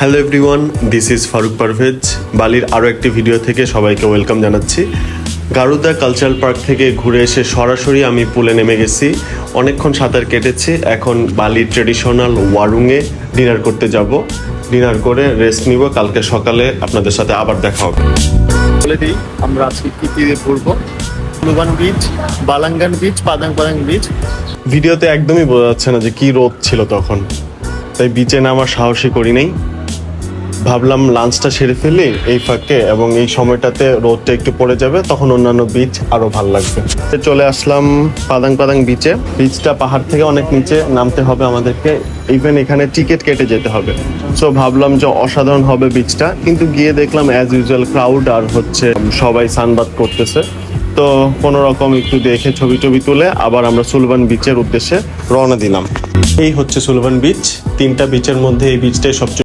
Hello everyone, this is Faruk Parvez. বালির আরও একটি ভিডিও থেকে সবাইকে ওয়েলকাম জানাচ্ছি। গারুদা কালচারাল পার্ক থেকে ঘুরে এসে সরাসরি আমি পুলে নেমে গেছি। অনেকক্ষণ সাঁতার কেটেছি। এখন বালির ট্রেডিশনাল ওয়ারুংয়ে ডিনার করতে যাব। ডিনার করে রেস্ট নিব, কালকে সকালে আপনাদের সাথে আবার দেখা হবে। বলে দিই আমরা আজকে কি কি দিয়ে ঘুরবো। লুবান বিচ, বালাঙ্গান বিচ, পাদাং বিচ। ভিডিওতে একদমই বোঝা যাচ্ছে না যে কি রোদ ছিল তখন, তাই বিচে নামার সাহসই করি নাই। ভাবলাম লাঞ্চটা সেরে ফেলি এই ফাঁকে, এবং এই সময়টাতে রোদটা একটু পড়ে যাবে, তখন অন্যান্য বিচ আরো ভালো লাগবে। চলে আসলাম পাদাং বিচে। বিচটা পাহাড় থেকে অনেক নিচে নামতে হবে আমাদেরকে, ইভেন এখানে টিকিট কেটে যেতে হবে। সো ভাবলাম যে অসাধারণ হবে বিচটা, কিন্তু গিয়ে দেখলাম অ্যাজ ইউজুয়াল ক্রাউড, আর হচ্ছে সবাই সানবাথ করতেছে। তো কোনো রকম একটু দেখে ছবি তুলে আবার আমরা সুলভান বিচের উদ্দেশ্যে রওনা দিলাম। এই হচ্ছে সুলভান বিচ। 3টা বিচের মধ্যে এই বিচটাই সবচেয়ে